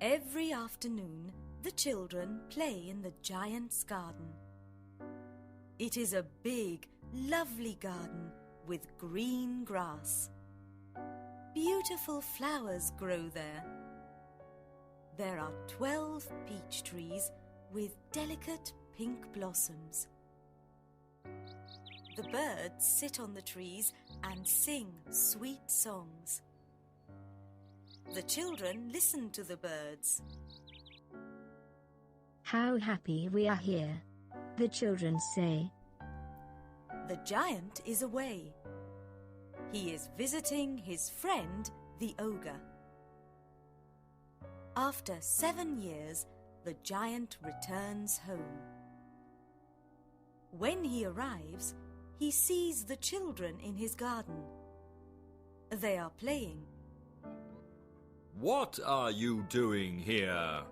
Every afternoon, the children play in the giant's garden. It is a big, lovely garden with green grass. Beautiful flowers grow there. There are 12 peach trees with delicate pink blossoms. The birds sit on the trees and sing sweet songs. The children listen to the birds. How happy we are here, the children say. The giant is away. He is visiting his friend, the ogre. After 7 years, the giant returns home. When he arrives, he sees the children in his garden. They are playing. "What are you doing here?"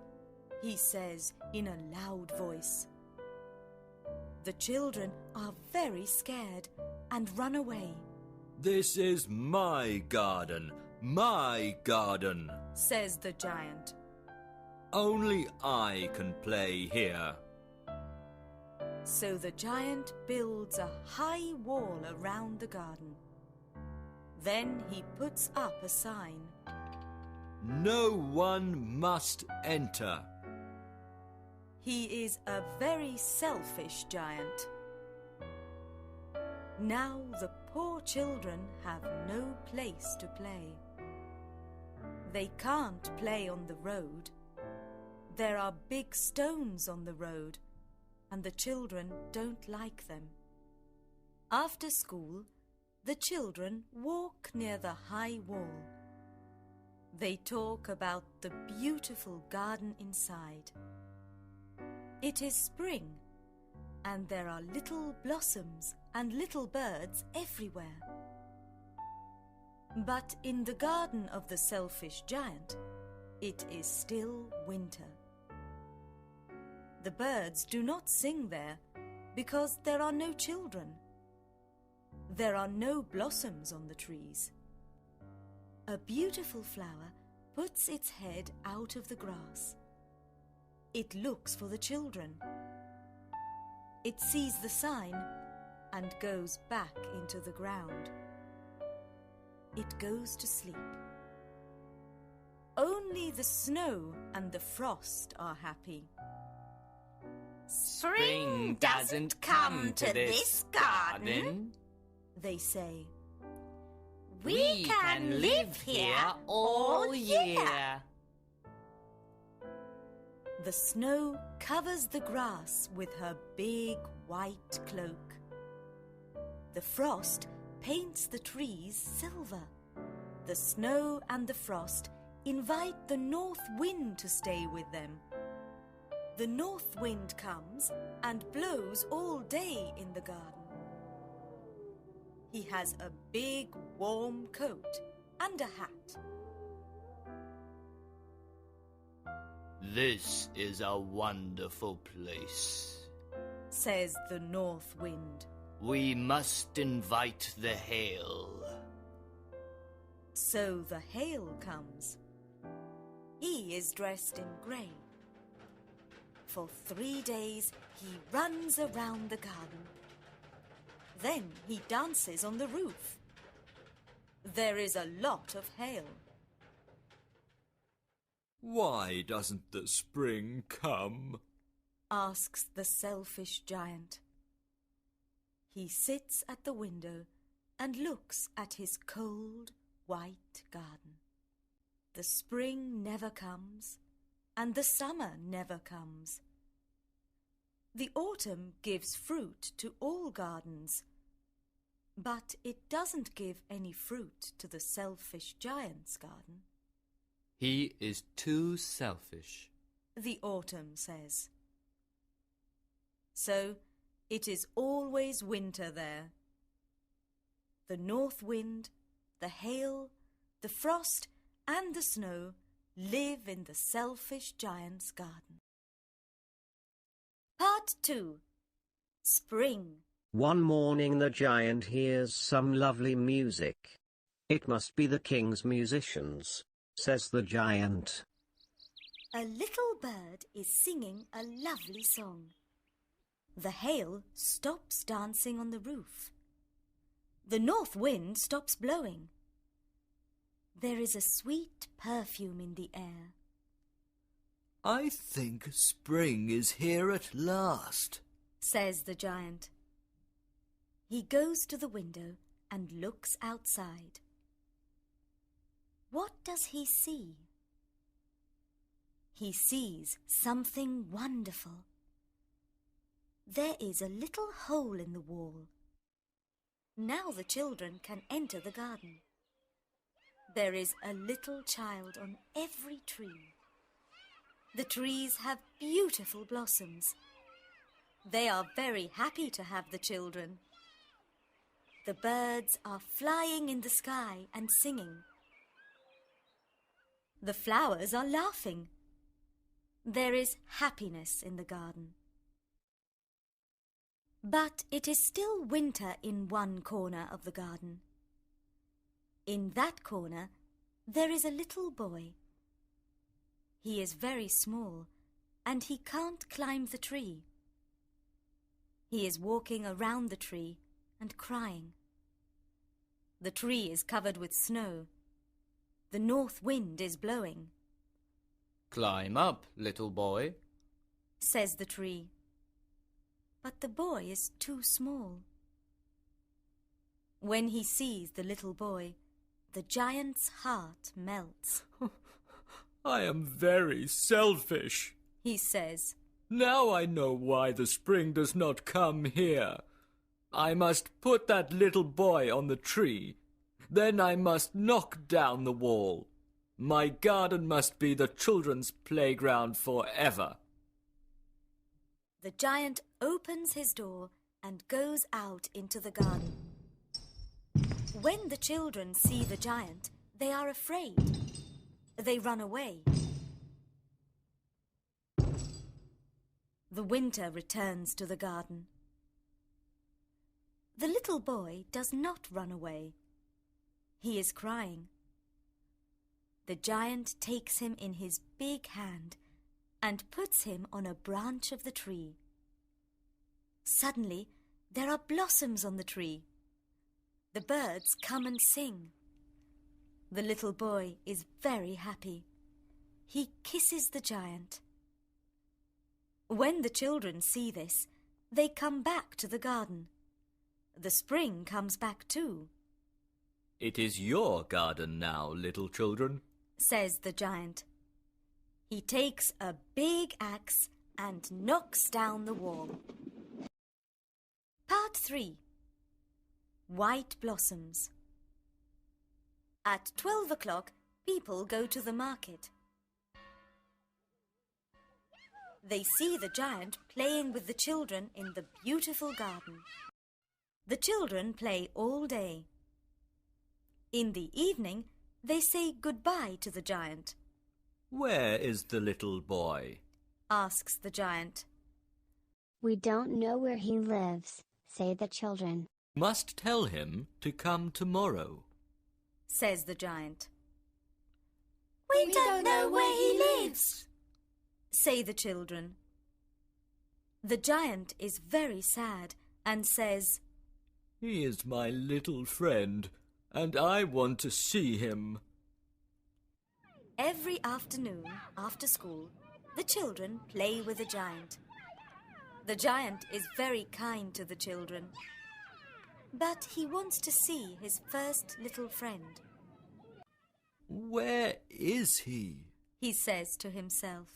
he says in a loud voice. The children are very scared and run away. "This is my garden, says the giant. Only I can play here." So the giant builds a high wall around the garden. Then he puts up a sign. "No one must enter." He is a very selfish giant. Now the poor children have no place to play. They can't play on the road. There are big stones on the road, and the children don't like them. After school, the children walk near the high wall. They talk about the beautiful garden inside. It is spring, and there are little blossoms and little birds everywhere. But in the garden of the selfish giant, it is still winter. The birds do not sing there because there are no children. There are no blossoms on the trees. A beautiful flower puts its head out of the grass. It looks for the children. It sees the sign and goes back into the ground. It goes to sleep. Only the snow and the frost are happy. "Spring doesn't come to this garden," they say. "We can live here all year." The snow covers the grass with her big white cloak. The frost paints the trees silver. The snow and the frost invite the north wind to stay with them. The north wind comes and blows all day in the garden. He has a big warm coat and a hat. "This is a wonderful place," says the north wind. "We must invite the hail." So the hail comes. He is dressed in grey. For 3 days he runs around the garden. Then he dances on the roof. There is a lot of hail. "Why doesn't the spring come?" asks the selfish giant. He sits at the window and looks at his cold, white garden. The spring never comes, and the summer never comes. The autumn gives fruit to all gardens, but it doesn't give any fruit to the selfish giant's garden. "He is too selfish," the autumn says. So it is always winter there. The north wind, the hail, the frost, and the snow live in the selfish giant's garden. Part 2. Spring. One morning the giant hears some lovely music. "It must be the king's musicians," says the giant. A little bird is singing a lovely song. The hail stops dancing on the roof. The north wind stops blowing. There is a sweet perfume in the air. I think spring is here at last, says the giant. He goes to the window and looks outside. What does he see? He sees something wonderful. There is a little hole in the wall. Now the children can enter the garden. There is a little child on every tree. The trees have beautiful blossoms. They are very happy to have the children. The birds are flying in the sky and singing. The flowers are laughing. There is happiness in the garden. But it is still winter in one corner of the garden. In that corner, there is a little boy. He is very small, and he can't climb the tree. He is walking around the tree and crying. The tree is covered with snow. The north wind is blowing. "Climb up, little boy," says the tree. But the boy is too small. When he sees the little boy, the giant's heart melts. I am very selfish, he says. Now I know why the spring does not come here. I must put that little boy on the tree. Then I must knock down the wall. My garden must be the children's playground forever. The giant opens his door and goes out into the garden. When the children see the giant, they are afraid. They run away. The winter returns to the garden. The little boy does not run away. He is crying. The giant takes him in his big hand and puts him on a branch of the tree. Suddenly, there are blossoms on the tree. The birds come and sing. The little boy is very happy. He kisses the giant. When the children see this, they come back to the garden. The spring comes back too. It is your garden now, little children, says the giant. He takes a big axe and knocks down the wall. Part 3. White Blossoms. At 12 o'clock, people go to the market. They see the giant playing with the children in the beautiful garden. The children play all day. In the evening, they say goodbye to the giant. Where is the little boy? Asks the giant. We don't know where he lives, say the children. Must tell him to come tomorrow, says the giant. We don't know where he lives, say the children. The giant is very sad and says, He is my little friend, and I want to see him. Every afternoon, after school, the children play with the giant. The giant is very kind to the children, but he wants to see his first little friend. Where is he? He says to himself.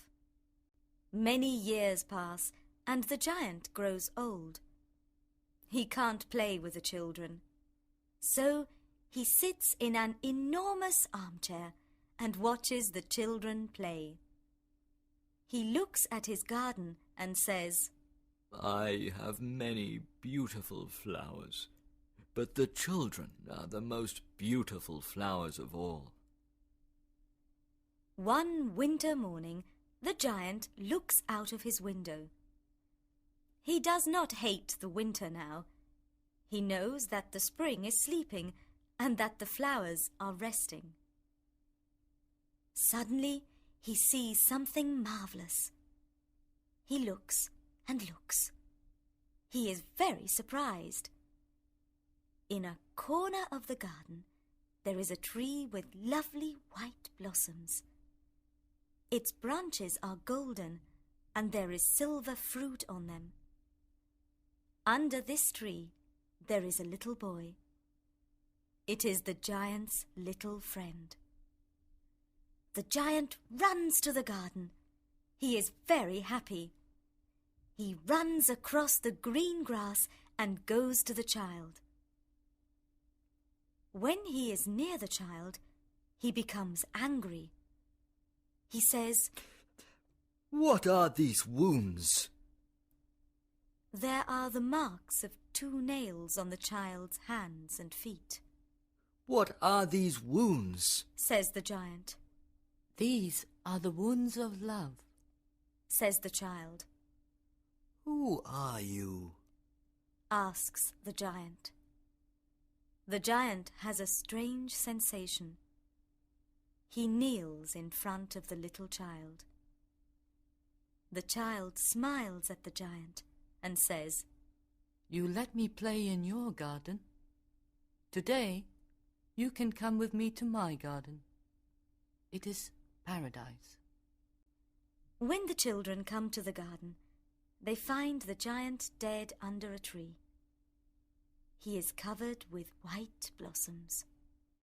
Many years pass, and the giant grows old. He can't play with the children, so he sits in an enormous armchair and watches the children play. He looks at his garden and says, I have many beautiful flowers, but the children are the most beautiful flowers of all. One winter morning, the giant looks out of his window. He does not hate the winter now. He knows that the spring is sleeping and that the flowers are resting. Suddenly, he sees something marvellous. He looks and looks. He is very surprised. In a corner of the garden, there is a tree with lovely white blossoms. Its branches are golden, and there is silver fruit on them. Under this tree, there is a little boy. It is the giant's little friend. The giant runs to the garden. He is very happy. He runs across the green grass and goes to the child. When he is near the child, he becomes angry. He says, "What are these wounds?" "There are the marks of 2 nails on the child's hands and feet," "What are these wounds?" says the giant. These are the wounds of love, Says the child. "Who are you?" Asks the giant. The giant has a strange sensation. He kneels in front of the little child. The child smiles at the giant and says, You let me play in your garden. Today, you can come with me to my garden. It is paradise. When the children come to the garden, they find the giant dead under a tree. He is covered with white blossoms.